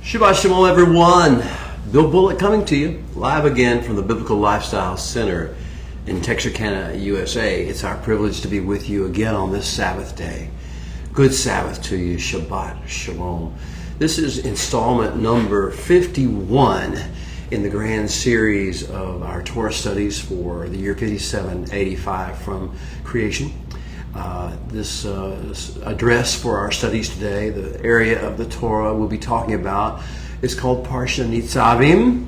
Shabbat Shalom, everyone. Bill Bullock coming to you live again from the Biblical Lifestyle Center in Texarkana, USA. It's our privilege to be with you again on this Sabbath day. Good Sabbath to you. Shabbat Shalom. This is installment number 51 in the grand series of our Torah studies for the year 5785 from creation. This address for our studies today, the area of the Torah we'll be talking about, is called Parsha Mitzavim.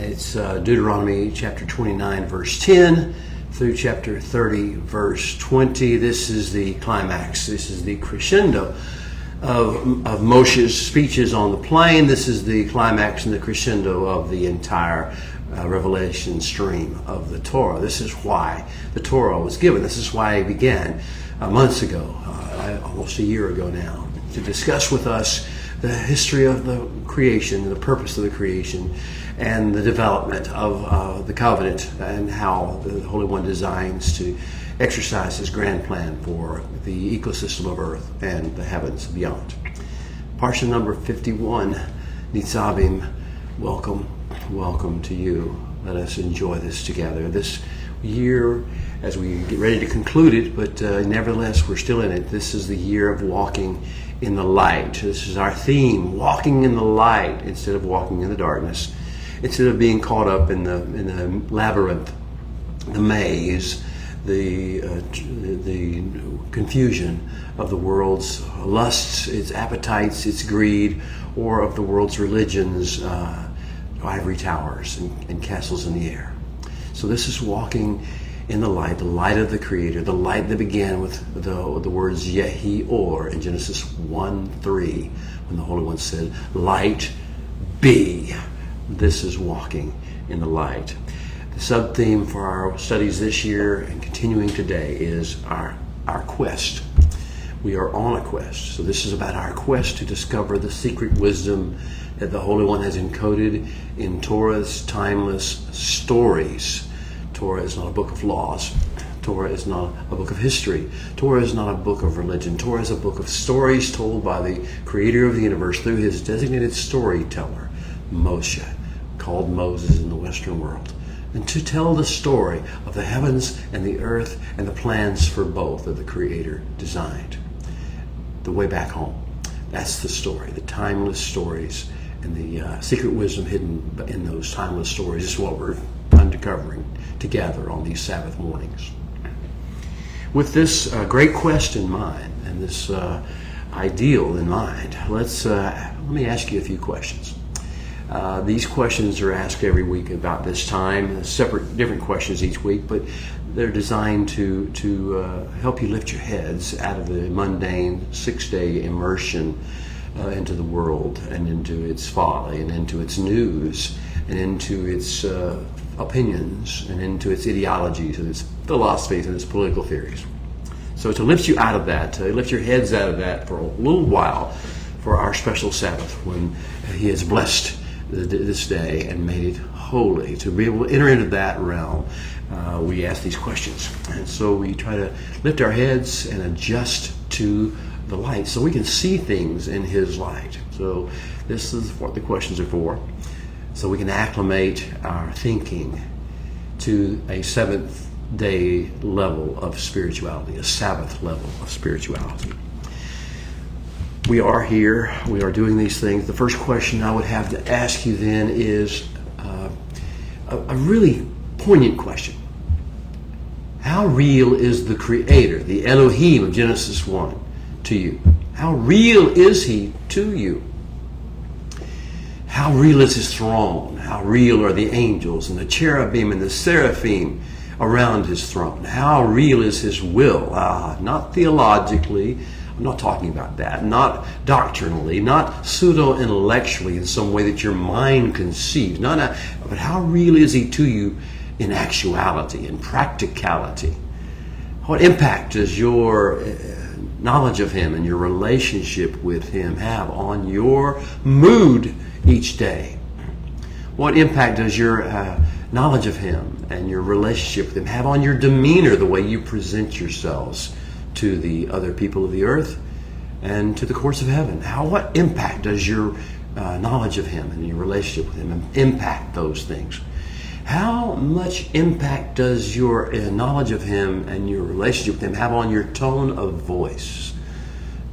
It's Deuteronomy chapter 29, verse 10 through chapter 30, verse 20. This is the climax. This is the crescendo of Moshe's speeches on the plain. This is the climax and the crescendo of the entire revelation stream of the Torah. This is why the Torah was given. This is why it began months ago, almost a year ago now, to discuss with us the history of the creation, the purpose of the creation, and the development of the covenant, and how the Holy One designs to exercise his grand plan for the ecosystem of earth and the heavens beyond. Parsha number 51, Mitzavim. Welcome to you. Let us enjoy this together. This year, as we get ready to conclude it, but nevertheless, we're still in it. This is the year of walking in the light. This is our theme, walking in the light instead of walking in the darkness, instead of being caught up in the labyrinth, the maze, the confusion of the world's lusts, its appetites, its greed, or of the world's religions, ivory towers and castles in the air. So this is walking in the light of the Creator, the light that began with the words Yehi Or in Genesis 1:3, when the Holy One said, "Light be." This is walking in the light. The sub-theme for our studies this year and continuing today is our quest. We are on a quest. So this is about our quest to discover the secret wisdom that the Holy One has encoded in Torah's timeless stories. Torah is not a book of laws. Torah is not a book of history. Torah is not a book of religion. Torah is a book of stories told by the Creator of the universe through his designated storyteller, Moshe, called Moses in the Western world, and to tell the story of the heavens and the earth and the plans for both that the Creator designed. The way back home. That's the story, the timeless stories, and the secret wisdom hidden in those timeless stories is what we're uncovering together on these Sabbath mornings. With this great quest in mind and this ideal in mind, let me ask you a few questions. These questions are asked every week about this time, different questions each week, but they're designed to help you lift your heads out of the mundane 6-day immersion into the world and into its folly and into its news and into its opinions and into its ideologies and its philosophies and its political theories. So to lift you out of that, to lift your heads out of that for a little while for our special Sabbath when He has blessed this day and made it holy, to be able to enter into that realm, we ask these questions. And so we try to lift our heads and adjust to the light so we can see things in His light. So this is what the questions are for, so we can acclimate our thinking to a seventh day level of spirituality, a Sabbath level of spirituality. We are here, we are doing these things. The first question I would have to ask you then is a really poignant question. How real is the Creator, the Elohim of Genesis 1 to you? How real is He to you? How real is His throne? How real are the angels and the cherubim and the seraphim around His throne? How real is His will? Not theologically, I'm not talking about that. Not doctrinally, not pseudo-intellectually in some way that your mind conceives. But how real is He to you in actuality, in practicality? What impact does your knowledge of Him and your relationship with Him have on your mood each day? What impact does your knowledge of Him and your relationship with Him have on your demeanor, the way you present yourselves to the other people of the earth and to the courts of heaven? What impact does your knowledge of Him and your relationship with Him impact those things? How much impact does your knowledge of Him and your relationship with Him have on your tone of voice?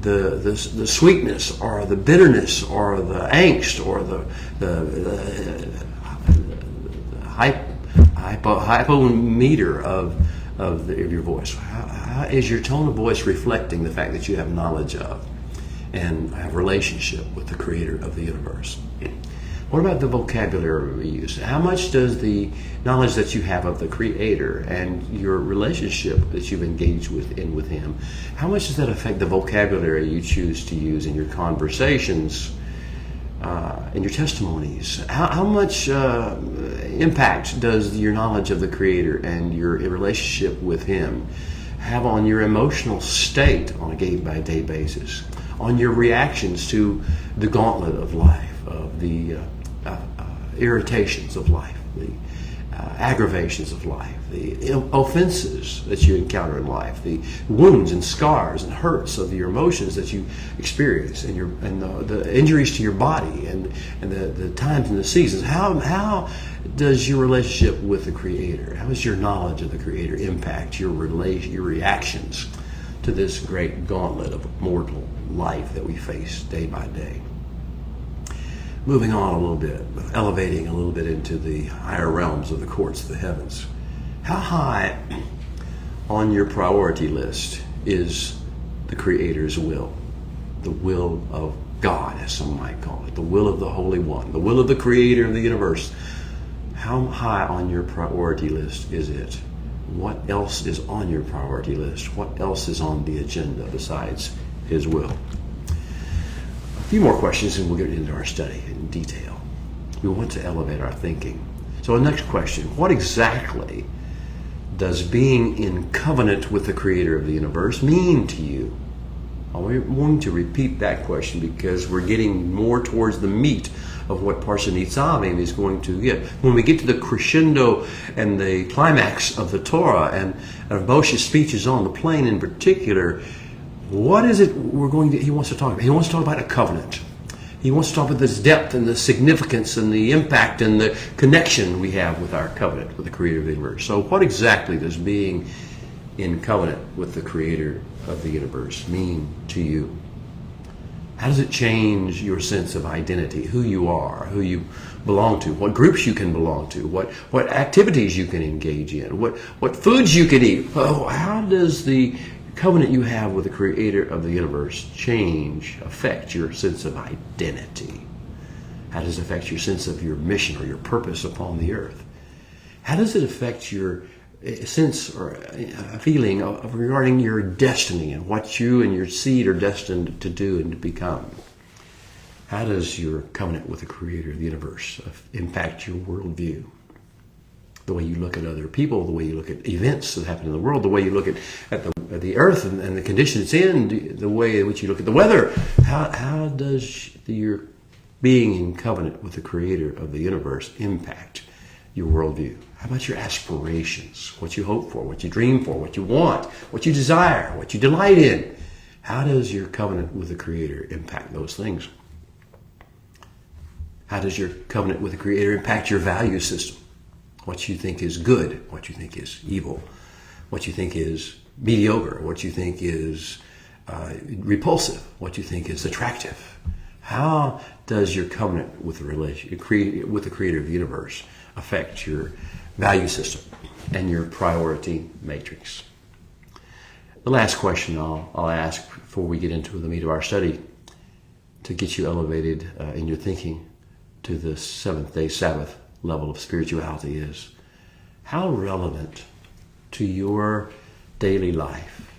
The sweetness or the bitterness or the angst or the hypometer of your voice. How is your tone of voice reflecting the fact that you have knowledge of and have relationship with the Creator of the universe? What about the vocabulary we use? How much does the knowledge that you have of the Creator and your relationship that you've engaged with Him, how much does that affect the vocabulary you choose to use in your conversations, in your testimonies? How much impact does your knowledge of the Creator and your relationship with Him have on your emotional state on a day-by-day basis, on your reactions to the gauntlet of life, of the irritations of life, the aggravations of life, the offenses that you encounter in life, the wounds and scars and hurts of your emotions that you experience, and the injuries to your body, and the times and the seasons? How does your relationship with the Creator, how does your knowledge of the Creator impact your reactions to this great gauntlet of mortal life that we face day by day? Moving on a little bit, elevating a little bit into the higher realms of the courts of the heavens. How high on your priority list is the Creator's will? The will of God, as some might call it. The will of the Holy One. The will of the Creator of the universe. How high on your priority list is it? What else is on your priority list? What else is on the agenda besides His will? A few more questions and we'll get into our study in detail. We want to elevate our thinking. So the next question, what exactly does being in covenant with the Creator of the universe mean to you? We're going to repeat that question because we're getting more towards the meat of what Parsha Mitzavim is going to get. When we get to the crescendo and the climax of the Torah and of Moshe's speeches on the plain in particular, what is it he wants to talk about? He wants to talk about a covenant. He wants to talk about this depth and the significance and the impact and the connection we have with our covenant with the Creator of the universe. So what exactly does being in covenant with the Creator of the universe mean to you? How does it change your sense of identity, who you are, who you belong to, what groups you can belong to, what activities you can engage in, what foods you can eat? How does the covenant you have with the Creator of the universe affect your sense of identity? How does it affect your sense of your mission or your purpose upon the earth? How does it affect your sense or a feeling regarding your destiny and what you and your seed are destined to do and to become? How does your covenant with the Creator of the universe impact your worldview? The way you look at other people, the way you look at events that happen in the world, the way you look at the earth and the condition it's in, the way in which you look at the weather. How does your being in covenant with the Creator of the universe impact your worldview? How about your aspirations, what you hope for, what you dream for, what you want, what you desire, what you delight in? How does your covenant with the Creator impact those things? How does your covenant with the Creator impact your value system? What you think is good, what you think is evil, what you think is mediocre, what you think is repulsive, what you think is attractive. How does your covenant with the Creator of the universe affect your value system and your priority matrix? The last question I'll ask before we get into the meat of our study to get you elevated in your thinking to the seventh-day Sabbath level of spirituality is, how relevant to your daily life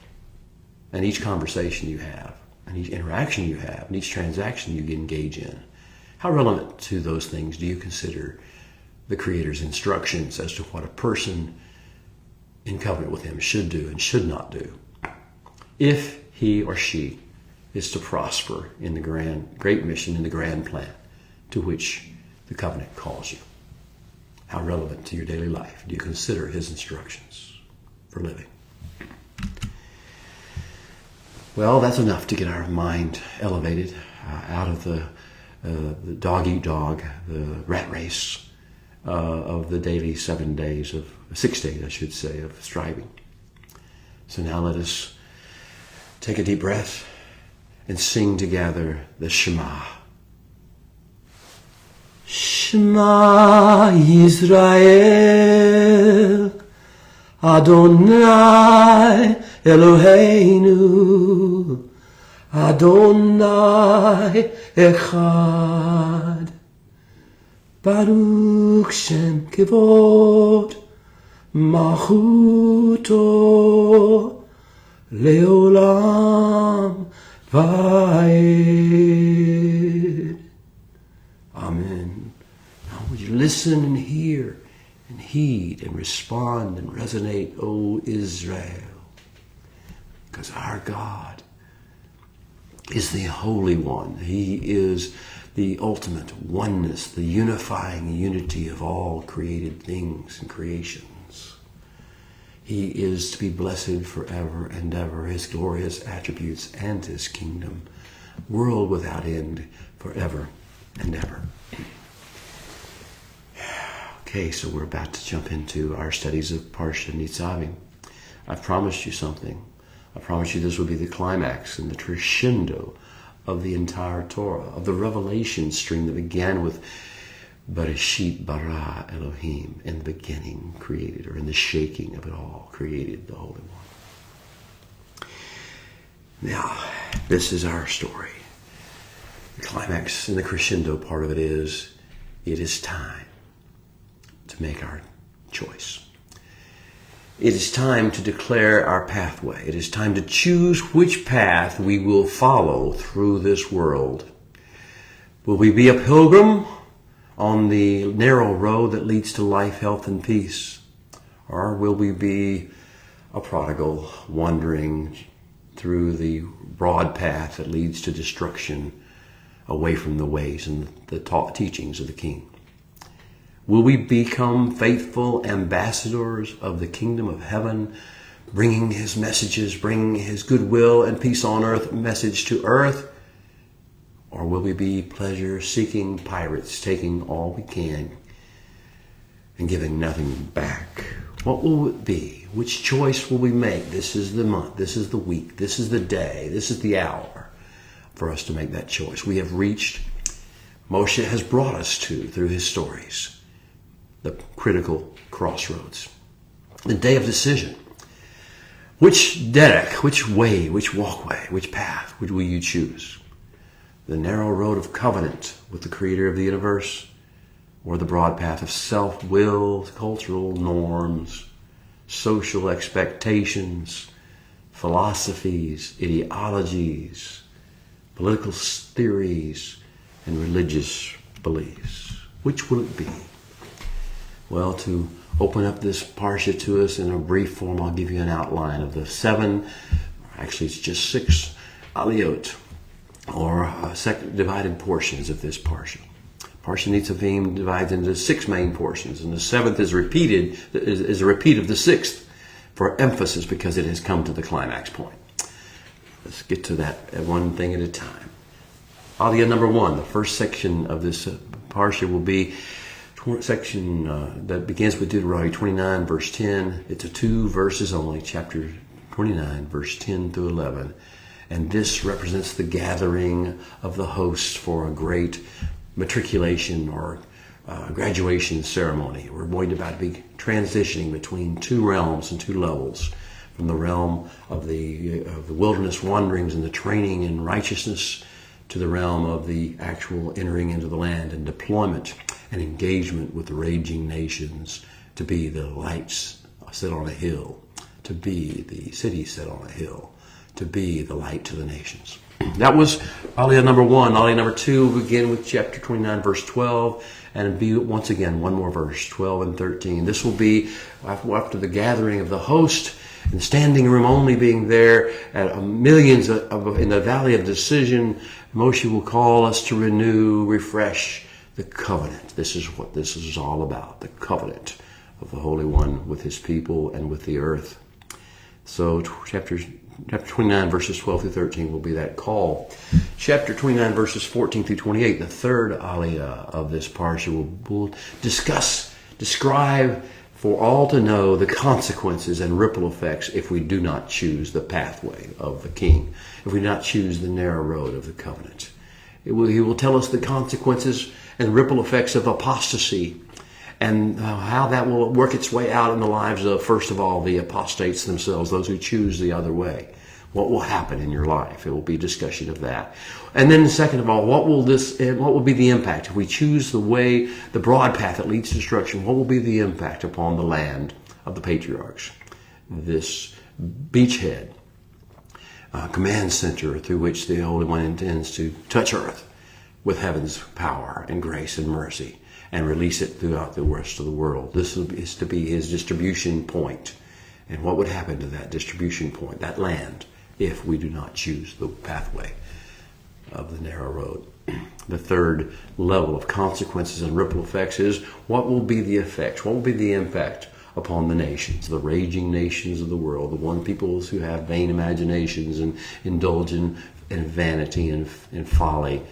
and each conversation you have and each interaction you have and each transaction you engage in, how relevant to those things do you consider the Creator's instructions as to what a person in covenant with Him should do and should not do if he or she is to prosper in the great mission, in the grand plan to which the covenant calls you? How relevant to your daily life do you consider His instructions for living? Well, that's enough to get our mind elevated out of the the dog-eat-dog, the rat race of the daily 7 days of 6 days, I should say, of striving. So now let us take a deep breath and sing together the Shema. Shema Yisrael, Adonai Eloheinu, Adonai Echad. Baruch Shem Kevod, Malchuto, Leolam Vaed. Amen. Now would you listen and hear and heed and respond and resonate, O Israel? Because our God is the Holy One. He is the ultimate oneness, the unifying unity of all created things and creations. He is to be blessed forever and ever, his glorious attributes and his kingdom, world without end, forever and ever. Okay, so we're about to jump into our studies of Parsha Mitzavim. I've promised you something. I promised you this would be the climax and the crescendo of the entire Torah, of the revelation stream that began with Bereshit bara Elohim, in the beginning created, or in the shaking of it all, created the Holy One. Now, this is our story. The climax and the crescendo part of it is time to make our choice. It is time to declare our pathway. It is time to choose which path we will follow through this world. Will we be a pilgrim on the narrow road that leads to life, health, and peace? Or will we be a prodigal wandering through the broad path that leads to destruction, away from the ways and the teachings of the King? Will we become faithful ambassadors of the kingdom of heaven, bringing his messages, bringing his goodwill and peace on earth message to earth? Or will we be pleasure-seeking pirates, taking all we can and giving nothing back? What will it be? Which choice will we make? This is the month, this is the week, this is the day, this is the hour for us to make that choice. We have reached, Moshe has brought us to, through his stories, the critical crossroads, the day of decision. Which derek, which way, which walkway, which path will you choose? The narrow road of covenant with the creator of the universe, or the broad path of self-will, cultural norms, social expectations, philosophies, ideologies, political theories, and religious beliefs? Which will it be? Well, to open up this parsha to us in a brief form, I'll give you an outline of the 7, actually it's just 6 aliyot, or divided portions of this parsha. Parsha Mitzavim divides into 6 main portions, and the 7th is a repeat of the 6th for emphasis because it has come to the climax point. Let's get to that one thing at a time. Aliyah number 1, the first section of this parsha will be section that begins with Deuteronomy 29, verse 10. It's a 2 verses only, chapter 29, verse 10 through 11. And this represents the gathering of the hosts for a great matriculation or graduation ceremony. We're going about to be transitioning between 2 realms and 2 levels, from the realm of the wilderness wanderings and the training in righteousness to the realm of the actual entering into the land and deployment and engagement with the raging nations, to be the lights set on a hill, to be the city set on a hill, to be the light to the nations. That was Aliyah number 1. Aliyah number 2 will begin with chapter 29, verse 12, and be once again one more verse, 12 and 13. This will be after the gathering of the host, and standing room only being there at millions in the valley of decision. Moshe will call us to renew, refresh the covenant. This is what this is all about, the covenant of the Holy One with his people and with the earth. So chapter chapter 29, verses 12 through 13 will be that call. Chapter 29, verses 14 through 28, the third aliyah of this parsha will describe for all to know the consequences and ripple effects if we do not choose the pathway of the king, if we do not choose the narrow road of the covenant. He will tell us the consequences and ripple effects of apostasy, and how that will work its way out in the lives of, first of all, the apostates themselves, those who choose the other way. What will happen in your life? It will be a discussion of that. And then second of all, what will be the impact? If we choose the way, the broad path that leads to destruction, what will be the impact upon the land of the patriarchs? This beachhead, command center through which the Holy One intends to touch earth with heaven's power and grace and mercy, and release it throughout the rest of the world. This is to be his distribution point. And what would happen to that distribution point, that land, if we do not choose the pathway of the narrow road? The third level of consequences and ripple effects is, what will be the effects? What will be the impact upon the nations, the raging nations of the world, the one peoples who have vain imaginations and indulge in vanity and folly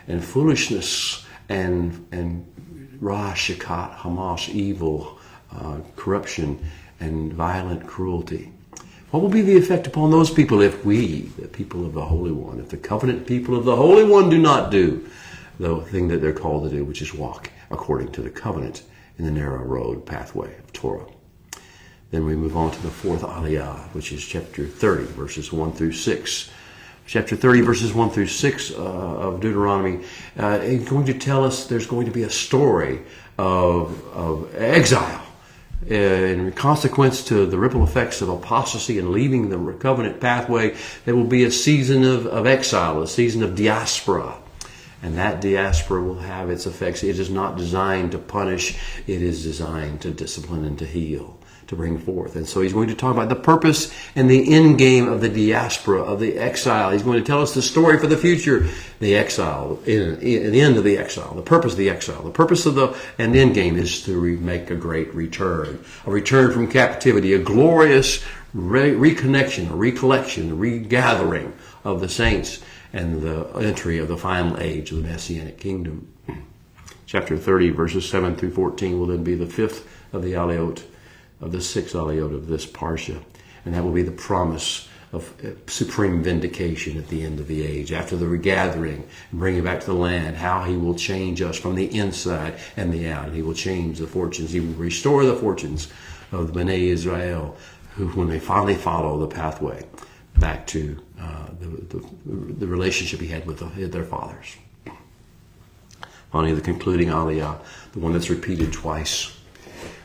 and foolishness and Rashakat, Hamas, evil, corruption, and violent cruelty. What will be the effect upon those people if we, the people of the Holy One, if the covenant people of the Holy One do not do the thing that they're called to do, which is walk according to the covenant in the narrow road pathway of Torah? Then we move on to the fourth aliyah, which is chapter 30, verses 1 through 6. Chapter 30, verses 1 through 6 of Deuteronomy is going to tell us there's going to be a story of exile. In consequence to the ripple effects of apostasy and leaving the covenant pathway, there will be a season of exile, a season of diaspora. And that diaspora will have its effects. It is not designed to punish. It is designed to discipline and to heal, to bring forth. And so he's going to talk about the purpose and the end game of the diaspora, of the exile. He's going to tell us the story for the future, the exile, in the end of the exile, the purpose of the exile. The purpose of the end game is to make a great return, a return from captivity, a glorious reconnection, a recollection, a regathering of the saints, and the entry of the final age of the Messianic kingdom. Chapter 30, verses 7 through 14 will then be the fifth of the aliyot, of the sixth aliyot of this parsha. And that will be the promise of supreme vindication at the end of the age, after the regathering and bringing back to the land, how he will change us from the inside and the out. And he will change the fortunes. He will restore the fortunes of the Bnei Israel, who, when they finally follow the pathway back to the relationship he had with their fathers. Finally, the concluding aliyah, the one that's repeated twice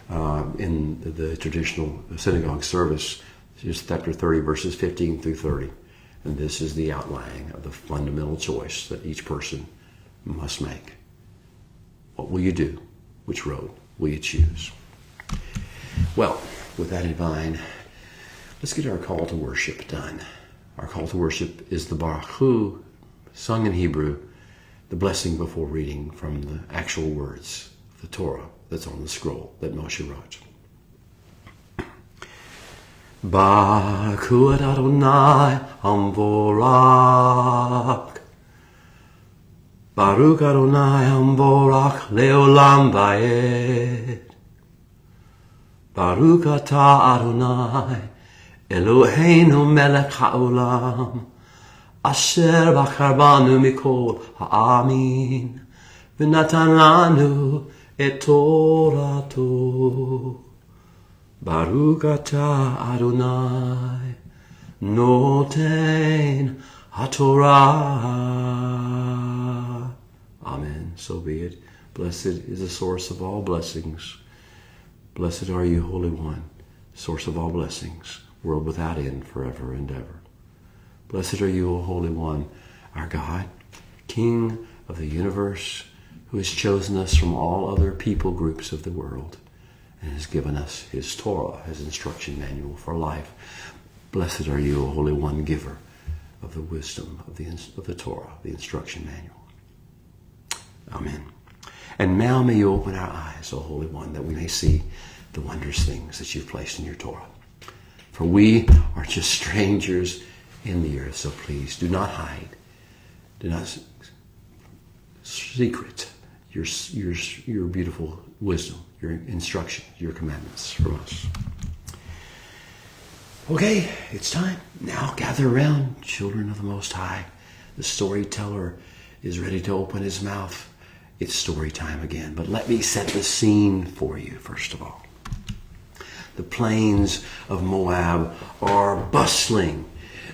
in the traditional synagogue service, is chapter 30, verses 15 through 30. And this is the outlining of the fundamental choice that each person must make. What will you do? Which road will you choose? Well, with that in mind, let's get our call to worship done. Our call to worship is the Baruch Hu, sung in Hebrew, the blessing before reading from the actual words of the Torah that's on the scroll that Moshe wrote. Baruch Hu Adonai Hamvorak. Baruch Adonai Hamvorak Leolam Vaed. Baruch Atah Adonai Eloheinu Melech HaOlam Asher Bachar Banu Mikol Ha'amin V'natan Lanu Et Torato. Baruch Atah Adonai Noten HaTorah. Amen. So be it. Blessed is the source of all blessings. Blessed are you, Holy One, source of all blessings, world without end, forever and ever. Blessed are you, O Holy One, our God, King of the universe, who has chosen us from all other people groups of the world and has given us his Torah, his instruction manual for life. Blessed are you, O Holy One, giver of the wisdom of the Torah, the instruction manual. Amen. And now may you open our eyes, O Holy One, that we may see the wondrous things that you've placed in your Torah. For we are just strangers in the earth. So please do not hide. Do not secret your beautiful wisdom, your instruction, your commandments from us. Okay, it's time. Now gather around, children of the Most High. The storyteller is ready to open his mouth. It's story time again. But let me set the scene for you, first of all. The plains of Moab are bustling.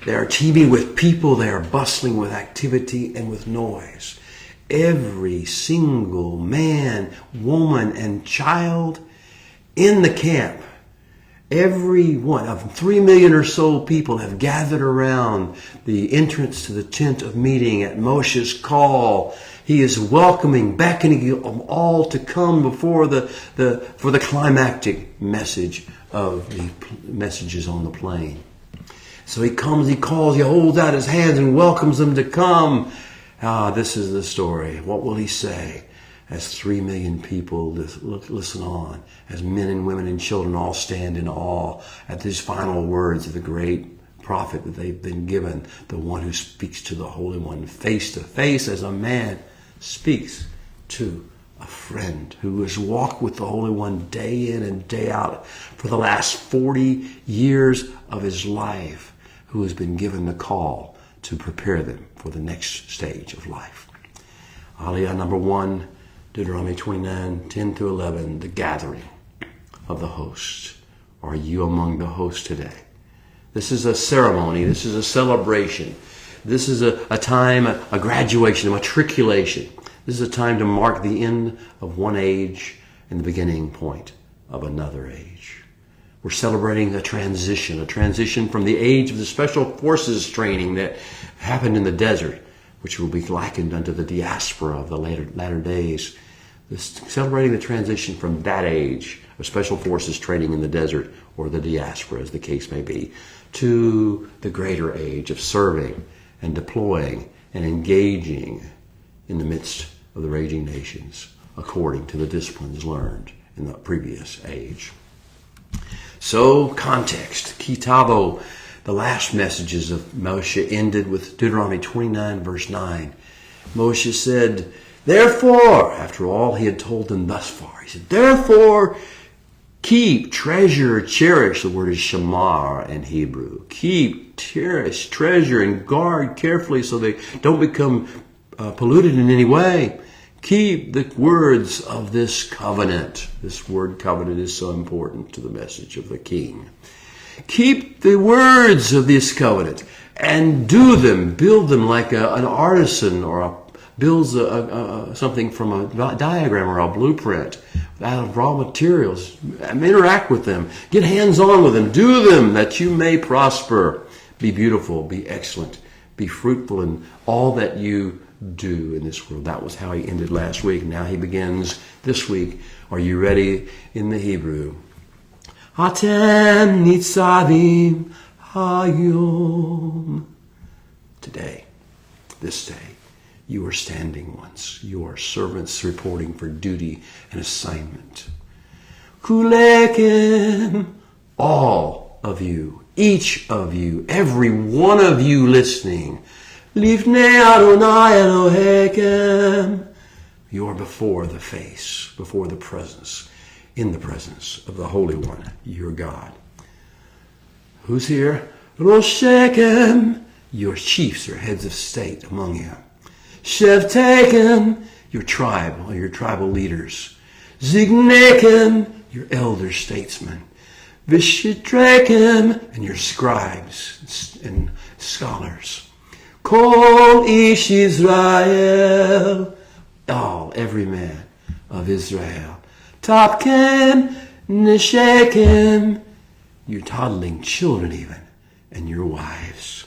They are teeming with people. They are bustling with activity and with noise. Every single man, woman, and child in the camp, every one of 3 million or so people have gathered around the entrance to the tent of meeting at Moshe's call. He is welcoming, beckoning them all to come before for the climactic message of the messages on the plain. So he comes, he calls, he holds out his hands and welcomes them to come. This is the story. What will he say as 3 million people listen on, as men and women and children all stand in awe at these final words of the great prophet that they've been given, the one who speaks to the Holy One face to face as a man speaks to a friend who has walked with the Holy One day in and day out for the last 40 years of his life, who has been given the call to prepare them for the next stage of life. Aliyah number 1, Deuteronomy 29, 10 through 11, the gathering of the host. Are you among the host today? This is a ceremony. This is a celebration. This is a time, a graduation, a matriculation. This is a time to mark the end of one age and the beginning point of another age. We're celebrating a transition from the age of the Special Forces training that happened in the desert, which will be likened unto the diaspora of the latter days. Celebrating the transition from that age of Special Forces training in the desert, or the diaspora as the case may be, to the greater age of serving and deploying and engaging in the midst of the raging nations according to the disciplines learned in the previous age. So, context. Kitabo, the last messages of Moshe ended with Deuteronomy 29, verse 9. Moshe said, therefore, after all he had told them thus far, he said, therefore, keep, treasure, cherish. The word is shamar in Hebrew. Keep, cherish, treasure, and guard carefully so they don't become polluted in any way. Keep the words of this covenant. This word covenant is so important to the message of the king. Keep the words of this covenant and do them, build them like an artisan builds something from a diagram or a blueprint out of raw materials. Interact with them. Get hands-on with them. Do them that you may prosper. Be beautiful. Be excellent. Be fruitful in all that you do in this world. That was how he ended last week. Now he begins this week. Are you ready in the Hebrew? Atem Mitzavim Hayom. Today, this day, you are standing ones. You are servants reporting for duty and assignment. Kulekim, all of you, each of you, every one of you listening. Lifnei Adonai Elohechem. You are before the face, before the presence, in the presence of the Holy One, your God. Who's here? Roshechem, your chiefs or heads of state among you. Shevtechem, your tribe, or your tribal leaders. Zignechem, your elder statesmen. Vishitrekem, and your scribes and scholars. Kol ish Israel, every man of Israel. Tapkem, Neshekem, your toddling children even, and your wives.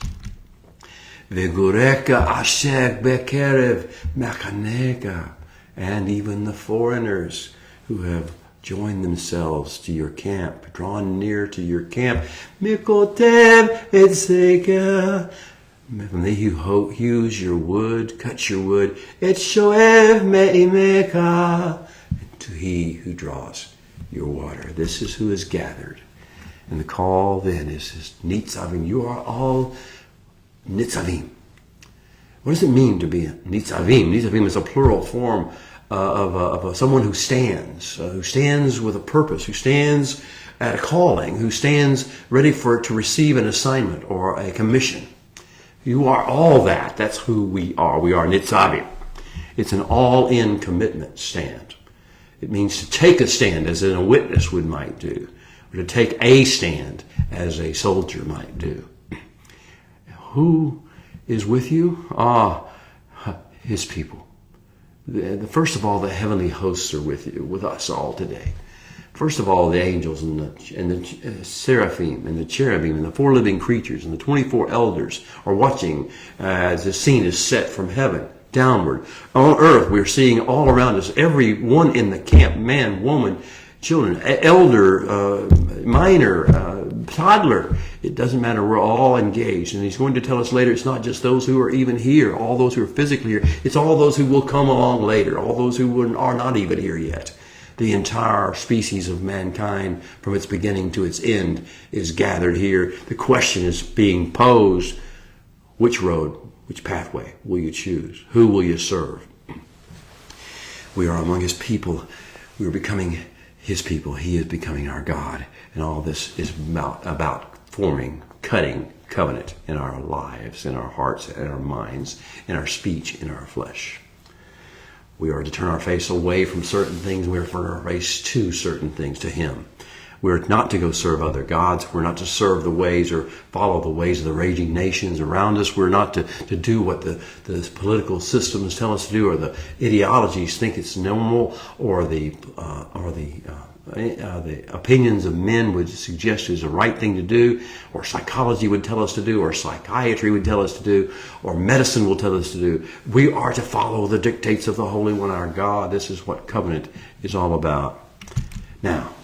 Vigureka ashek bekerev machaneka, and even the foreigners who have joined themselves to your camp, drawn near to your camp. Mikotev etzeka, from he who hews your wood, cuts your wood. Et shoev me'imeka, to he who draws your water. This is who is gathered And the call then is Mitzavim. You are all Mitzavim. What does it mean to be a Mitzavim? Mitzavim is a plural form of someone who stands with a purpose, who stands at a calling, who stands ready to receive an assignment or a commission. You are all that. That's who we are. We are Mitzavim. It's an all-in commitment stand. It means to take a stand as a witness might do, or to take a stand as a soldier might do. Who is with you? His people. First of all, the heavenly hosts are with you, with us all today. First of all, the angels and the seraphim and the cherubim and the four living creatures and the 24 elders are watching as the scene is set from heaven downward. On earth, we're seeing all around us, everyone in the camp, man, woman, children, elder, minor, toddler. It doesn't matter. We're all engaged. And he's going to tell us later, it's not just those who are even here, all those who are physically here. It's all those who will come along later, all those who are not even here yet. The entire species of mankind, from its beginning to its end, is gathered here. The question is being posed, which road, which pathway will you choose? Who will you serve? We are among his people. We are becoming his people. He is becoming our God. And all this is about forming, cutting covenant in our lives, in our hearts, in our minds, in our speech, in our flesh. We are to turn our face away from certain things. We are to turn our face to certain things, to him. We're not to go serve other gods. We're not to serve the ways or follow the ways of the raging nations around us. We're not to do what the political systems tell us to do, or the ideologies think it's normal, or the opinions of men would suggest is the right thing to do, or psychology would tell us to do, or psychiatry would tell us to do, or medicine will tell us to do. We are to follow the dictates of the Holy One, our God. This is what covenant is all about. Now,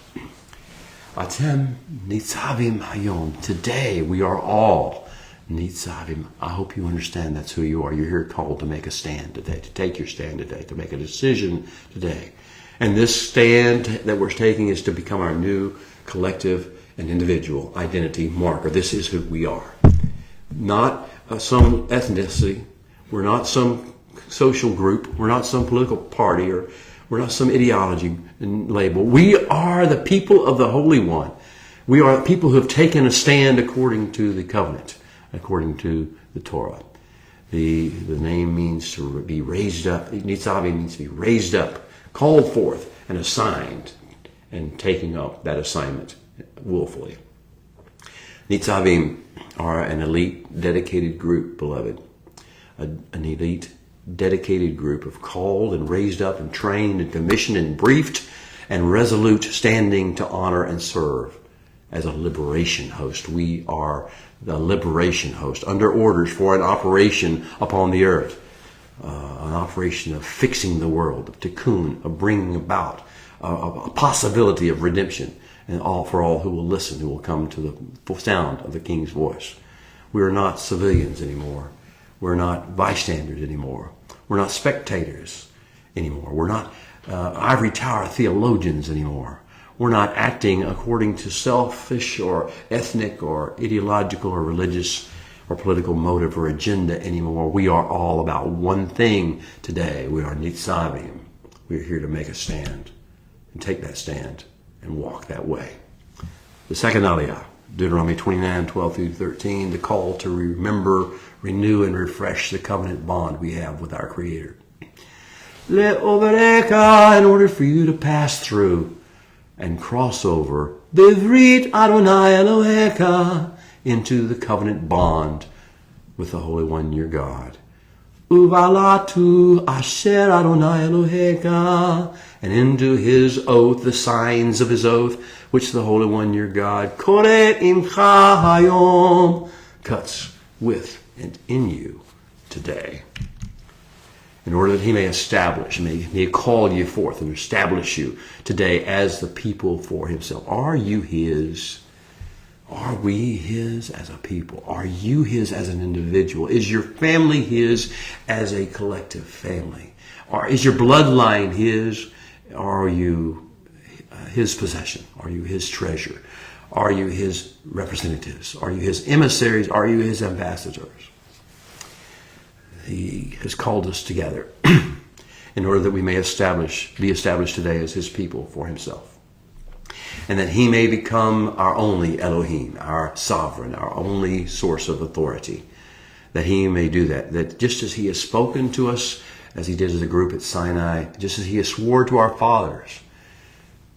Atem Nitzavim Hayom. Today we are all Nitzavim. I hope you understand that's who you are. You're here called to make a stand today, to take your stand today, to make a decision today. And this stand that we're taking is to become our new collective and individual identity marker. This is who we are. Not some ethnicity. We're not some social group. We're not some political party, or we're not some ideology and label. We are the people of the Holy One. We are people who have taken a stand according to the covenant, according to the Torah. The name means to be raised up. Nitzavim means to be raised up, called forth, and assigned, and taking up that assignment willfully. Nitzavim are an elite, dedicated group, beloved. An elite, dedicated group of called and raised up and trained and commissioned and briefed and resolute, standing to honor and serve as a liberation host. We are the liberation host, under orders for an operation upon the earth, an operation of fixing the world, of tikkun, of bringing about a possibility of redemption, and for all who will listen, who will come to the sound of the King's voice. We are not civilians anymore. We're not bystanders anymore. We're not spectators anymore. We're not ivory tower theologians anymore. We're not acting according to selfish or ethnic or ideological or religious or political motive or agenda anymore. We are all about one thing today. We are Nitzavim. We are here to make a stand and take that stand and walk that way. The second aliyah, Deuteronomy 29:12-13, the call to remember, renew, and refresh the covenant bond we have with our Creator. Le'overeka, in order for you to pass through and cross over, Bivrit Adonai Eloheka, into the covenant bond with the Holy One, your God. Uvalatu Asher Adonai Eloheka, and into his oath, the signs of his oath, which the Holy One, your God, Koreh Imcha Hayom, cuts with and in you today, in order that he may establish, may call you forth and establish you today as the people for himself. Are you his? Are we his as a people? Are you his as an individual? Is your family his as a collective family? Or is your bloodline his? Are you his possession? Are you his treasure? Are you his representatives? Are you his emissaries? Are you his ambassadors? He has called us together in order that we may be established today as his people for himself. And that he may become our only Elohim, our sovereign, our only source of authority. That he may do that. That just as he has spoken to us, as he did as a group at Sinai, just as he has swore to our fathers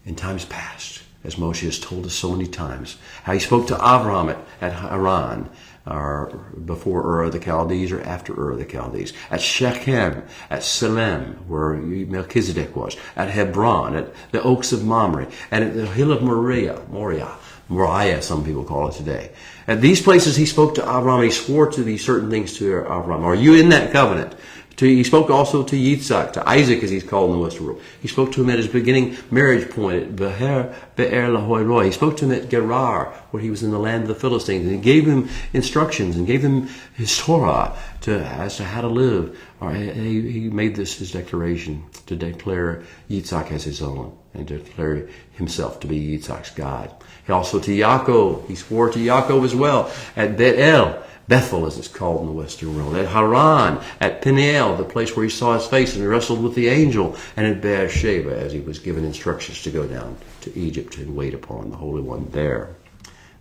in times past, as Moshe has told us so many times, how he spoke to Abraham at Haran, or before Ur of the Chaldees or after Ur of the Chaldees, at Shechem, at Salem, where Melchizedek was, at Hebron, at the Oaks of Mamre, and at the hill of Moriah, some people call it today. At these places he spoke to Abraham, he swore to these certain things to Abraham. Are you in that covenant? He spoke also to Yitzhak, to Isaac as he's called in the Western world. He spoke to him at his beginning marriage point at Be'er Lahoi Roi. He spoke to him at Gerar, where he was in the land of the Philistines. And he gave him instructions and gave him his Torah as to how to live. He made this his declaration to declare Yitzhak as his own and to declare himself to be Yitzhak's God. He also to Yaakov, he swore to Yaakov as well at Bethel, as it's called in the Western world, at Haran, at Peniel, the place where he saw his face and wrestled with the angel, and at Beersheba, as he was given instructions to go down to Egypt and wait upon the Holy One there.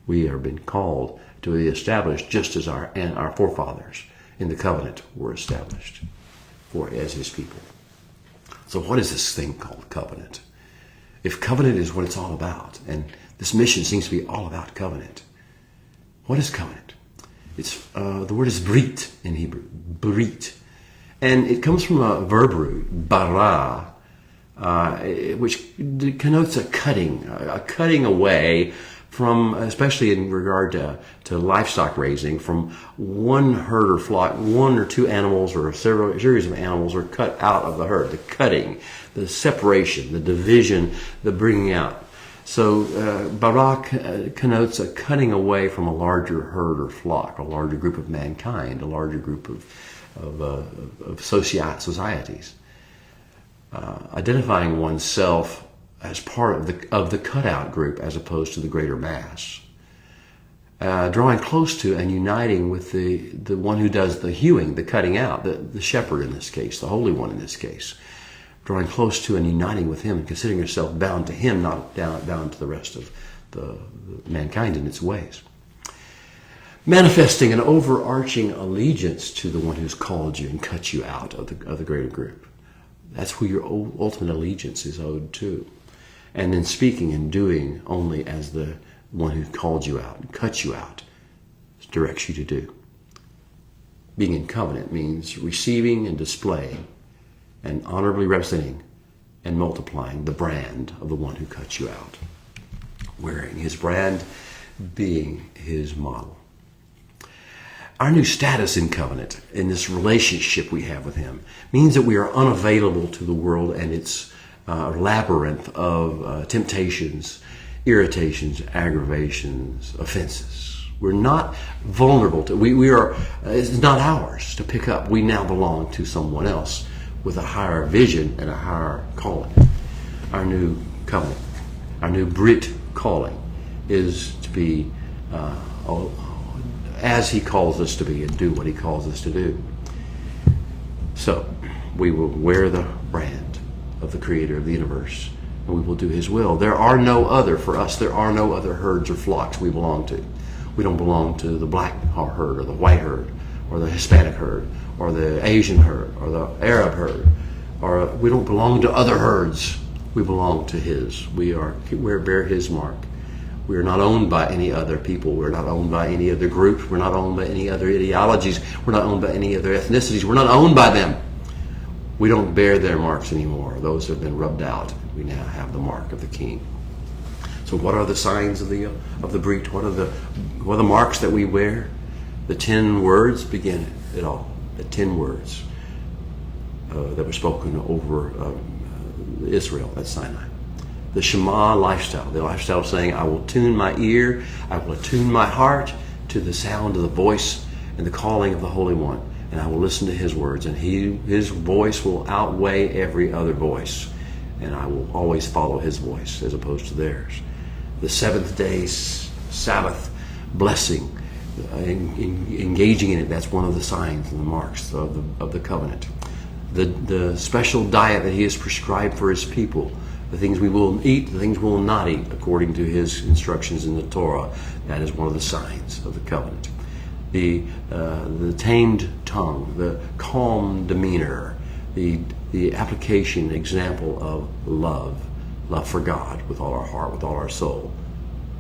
We have been called to be established just as our forefathers in the covenant were established as his people. So what is this thing called covenant? If covenant is what it's all about, and this mission seems to be all about covenant, what is covenant? It's the word is brit in Hebrew, brit, and it comes from a verb root, bara, which connotes a cutting away from, especially in regard to livestock raising, from one herd or flock, one or two animals or a series of animals are cut out of the herd. The cutting, the separation, the division, the bringing out. So Barak connotes a cutting away from a larger herd or flock, a larger group of mankind, a larger group of societies. Identifying oneself as part of the cutout group as opposed to the greater mass. Drawing close to and uniting with the one who does the hewing, the cutting out, the shepherd in this case, the Holy One in this case. Drawing close to and uniting with him and considering yourself bound to him, not bound to the rest of the mankind in its ways. Manifesting an overarching allegiance to the one who's called you and cut you out of the greater group. That's who your ultimate allegiance is owed to. And then speaking and doing only as the one who called you out and cut you out directs you to do. Being in covenant means receiving and displaying and honorably representing and multiplying the brand of the one who cut you out. Wearing his brand, being his model. Our new status in covenant, in this relationship we have with him, means that we are unavailable to the world and its labyrinth of temptations, irritations, aggravations, offenses. We're not vulnerable to, we are, it's not ours to pick up. We now belong to someone else with a higher vision and a higher calling. Our new covenant, our new Brit calling is to be as he calls us to be and do what he calls us to do. So we will wear the brand of the creator of the universe and we will do his will. There are no other, for us, there are no other herds or flocks we belong to. We don't belong to the black herd or the white herd or the Hispanic herd or the Asian herd or the Arab herd, or we don't belong to other herds. We belong to his. We bear his mark. We are not owned by any other people. We're not owned by any other groups. We're not owned by any other ideologies. We're not owned by any other ethnicities. We're not owned by them. We don't bear their marks anymore. Those have been rubbed out. We now have the mark of the King. So what are the signs of the Brit? What are the marks that we wear? The 10 words begin it all. The 10 words that were spoken over Israel at Sinai. The Shema lifestyle, the lifestyle of saying, I will tune my ear, I will attune my heart to the sound of the voice and the calling of the Holy One, and I will listen to his words, and his voice will outweigh every other voice, and I will always follow his voice as opposed to theirs. the seventh day Sabbath blessing, engaging in it. That's one of the signs and the marks of the covenant. The special diet that he has prescribed for his people, the things we will eat, the things we will not eat, according to his instructions in the Torah. That is one of the signs of the covenant. The tamed tongue, the calm demeanor, the application, example of love for God with all our heart, with all our soul,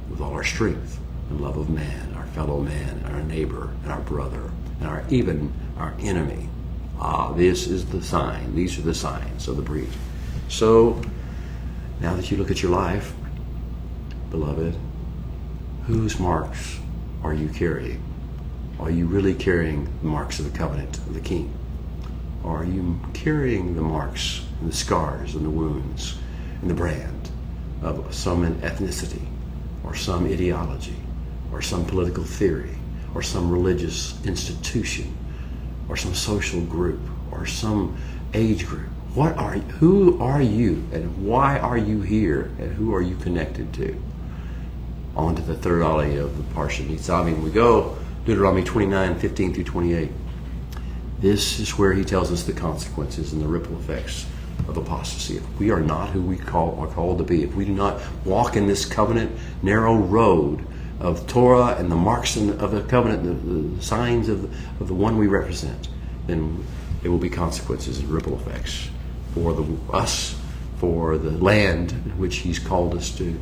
with all our strength, and love of man, our fellow man, and our neighbor, and our brother, and even our enemy. This is the sign. These are the signs of the breed. So, now that you look at your life, beloved, whose marks are you carrying? Are you really carrying the marks of the covenant of the King? Or are you carrying the marks and the scars and the wounds and the brand of some ethnicity or some ideology or some political theory or some religious institution or some social group or some age group? Who are you, and why are you here, and who are you connected to? On to the third aliyah of the Parsha Mitzavim we go, Deuteronomy 29:15 through 28. This is where he tells us the consequences and the ripple effects of apostasy. If we are not who we are called to be, if we do not walk in this covenant narrow road of Torah and the marks of the covenant, the signs of the one we represent, then there will be consequences and ripple effects for us, for the land in which he's called us to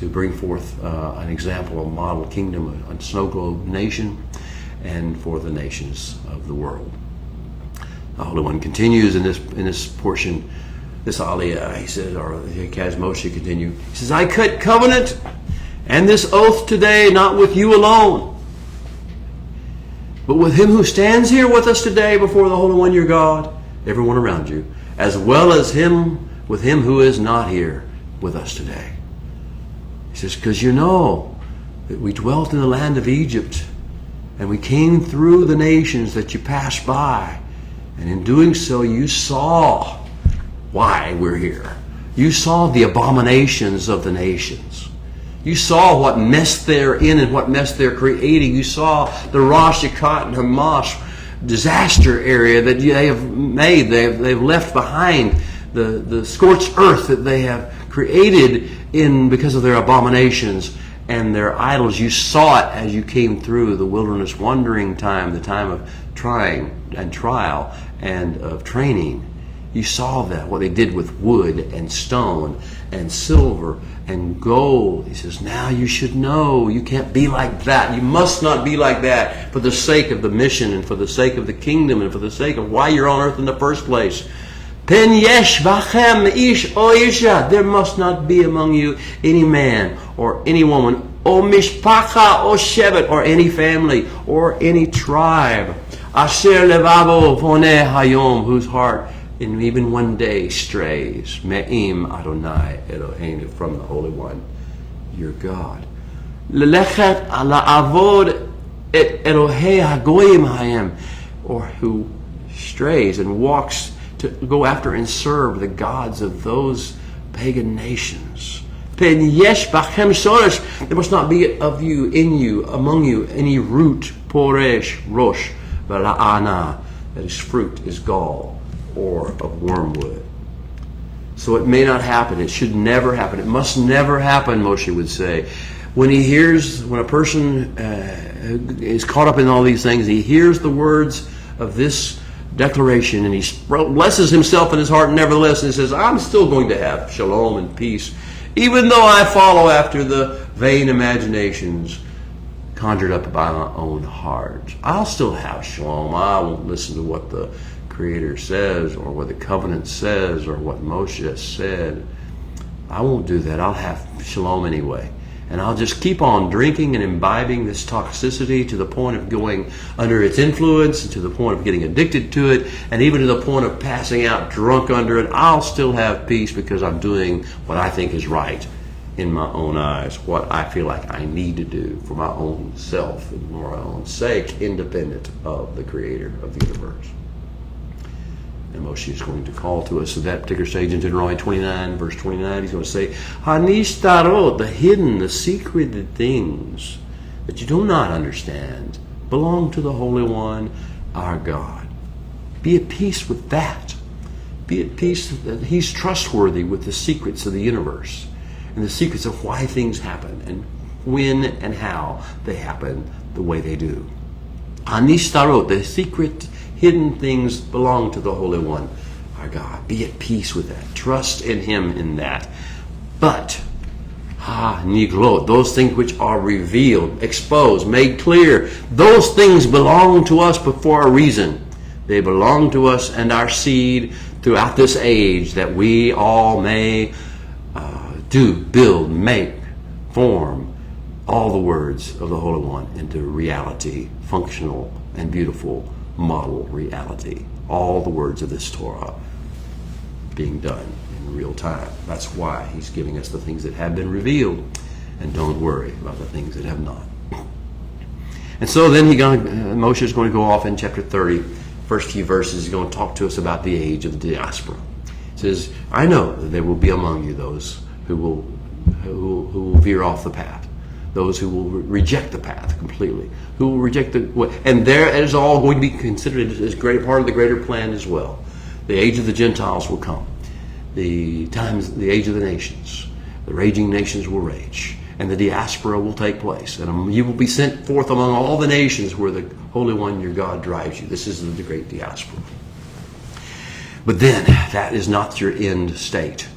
bring forth an example, a model kingdom, a snow globe nation, and for the nations of the world. The Holy One continues in this portion, this aliyah, he says, or as Moshe continue, he says, I cut covenant and this oath today, not with you alone, but with him who stands here with us today before the Holy One your God, everyone around you, as well as with him who is not here with us today. He says, because you know that we dwelt in the land of Egypt, and we came through the nations that you passed by, and in doing so you saw why we're here. You saw the abominations of the nations. You saw what mess they're in and what mess they're creating. You saw the Rosh Hashanah and Hamas disaster area that they have made. They've left behind the scorched earth that they have created because of their abominations and their idols. You saw it as you came through the wilderness wandering time, the time of trying and trial and of training. You saw that, what they did with wood and stone and silver and gold. He says, now you should know you can't be like that. You must not be like that for the sake of the mission and for the sake of the kingdom and for the sake of why you're on earth in the first place. Pen yesh bachem ish o isha. There must not be among you any man or any woman, o mishpacha o shevet, or any family or any tribe. Asher levavo voneh hayom, whose heart in even one day strays. Me'im Adonai Eloheinu, from the Holy One, your God. Lelechet la'avod et Elohei hagoyim hayem, or who strays and walks to go after and serve the gods of those pagan nations. Pen yesh bachem shoresh. There must not be of you, in you, among you, any root, poresh, rosh, vela'ana, that is fruit, is gall, or of wormwood. So it may not happen. It should never happen. It must never happen, Moshe would say. When a person is caught up in all these things, he hears the words of this declaration and he blesses himself in his heart nevertheless, and says, I'm still going to have shalom and peace, even though I follow after the vain imaginations conjured up by my own heart. I'll still have shalom. I won't listen to what the Creator says or what the covenant says or what Moshe said. I won't do that. I'll have shalom anyway. And I'll just keep on drinking and imbibing this toxicity to the point of going under its influence, and to the point of getting addicted to it, and even to the point of passing out drunk under it. I'll still have peace because I'm doing what I think is right in my own eyes, what I feel like I need to do for my own self and for my own sake, independent of the Creator of the universe. And Moshe is going to call to us at that particular stage in Deuteronomy 29, verse 29. He's going to say, Hanishtarot, the hidden, the secreted things that you do not understand, belong to the Holy One, our God. Be at peace with that. Be at peace that He's trustworthy with the secrets of the universe and the secrets of why things happen and when and how they happen the way they do. Hanishtarot, the secret, hidden things belong to the Holy One, our God. Be at peace with that. Trust in Him in that. But, niglot, those things which are revealed, exposed, made clear, those things belong to us but for a reason. They belong to us and our seed throughout this age, that we all may build, make, form all the words of the Holy One into reality, functional and beautiful model reality. All the words of this Torah being done in real time. That's why He's giving us the things that have been revealed, and don't worry about the things that have not. And so then Moshe is going to go off in chapter 30, first few verses. He's going to talk to us about the age of the diaspora. He says, I know that there will be among you those who will veer off the path, those who will reject the path completely, who will reject and there is all going to be considered as great part of the greater plan as well. The age of the Gentiles will come, the age of the nations, the raging nations will rage, and the diaspora will take place, and you will be sent forth among all the nations where the Holy One your God drives you. This is the great diaspora. But then, that is not your end state.